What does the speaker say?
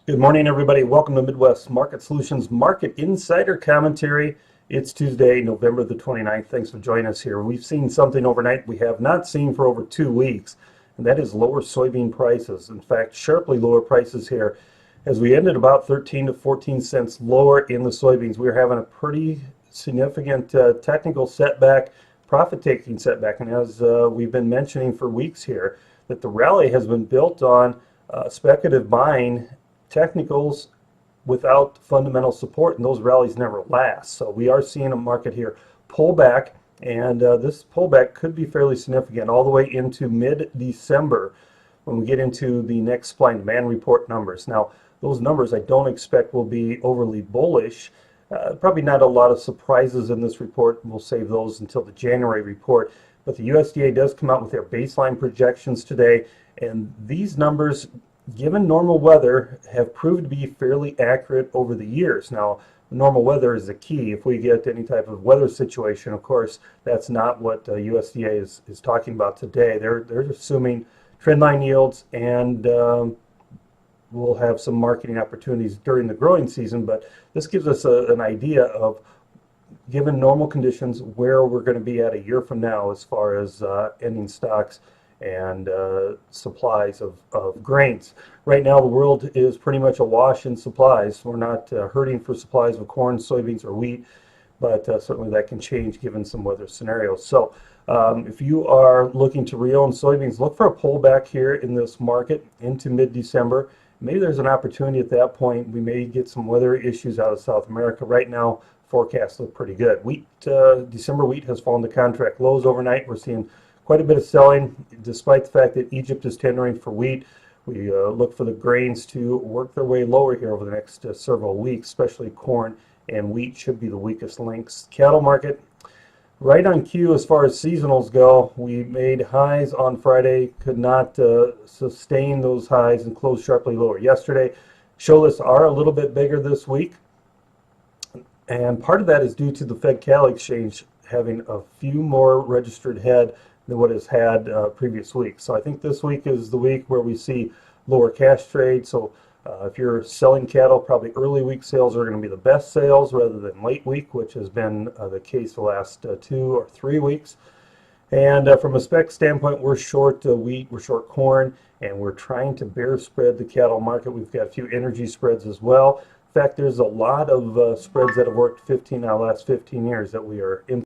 Good morning, everybody. Welcome to Midwest Market Solutions Market Insider Commentary. It's Tuesday, November the 29th. Thanks for joining us here. We've seen something overnight we have not seen for over 2 weeks, and that is lower soybean prices. In fact, sharply lower prices here as we ended about 13 to 14 cents lower in the soybeans. We're having a pretty significant technical setback, profit-taking setback, and as we've been mentioning for weeks here, that the rally has been built on speculative buying technicals without fundamental support, and those rallies never last. So we are seeing a market here pull back, and this pullback could be fairly significant all the way into mid-December when we get into the next supply and demand report numbers. Now, those numbers I don't expect will be overly bullish. Probably not a lot of surprises in this report. We'll save those until the January report. But the USDA does come out with their baseline projections today, and these numbers, given normal weather, have proved to be fairly accurate over the years. Now, normal weather is the key. If we get any type of weather situation, of course, that's not what USDA is talking about today. They're assuming trendline yields, and we'll have some marketing opportunities during the growing season. But this gives us an idea of, given normal conditions, where we're going to be at a year from now as far as ending stocks and supplies of grains. Right now, the world is pretty much awash in supplies. We're not hurting for supplies of corn, soybeans, or wheat, but certainly that can change given some weather scenarios. So if you are looking to re-own soybeans, look for a pullback here in this market into mid-December. Maybe there's an opportunity at that point. We may get some weather issues out of South America. Right now, forecasts look pretty good. Wheat, December wheat has fallen to contract lows overnight. We're seeing quite a bit of selling, despite the fact that Egypt is tendering for wheat. We look for the grains to work their way lower here over the next several weeks, especially corn and wheat should be the weakest links. Cattle market, right on cue as far as seasonals go. We made highs on Friday, could not sustain those highs and closed sharply lower yesterday. Show lists are a little bit bigger this week, and part of that is due to the Fed Cattle Exchange having a few more registered head than what it's had previous weeks. So I think this week is the week where we see lower cash trade. So if you're selling cattle, probably early week sales are going to be the best sales rather than late week, which has been the case the last 2 or 3 weeks. And from a spec standpoint, we're short wheat, we're short corn, and we're trying to bear spread the cattle market. We've got a few energy spreads as well. In fact, there's a lot of spreads that have worked 15 out of the last 15 years that we are in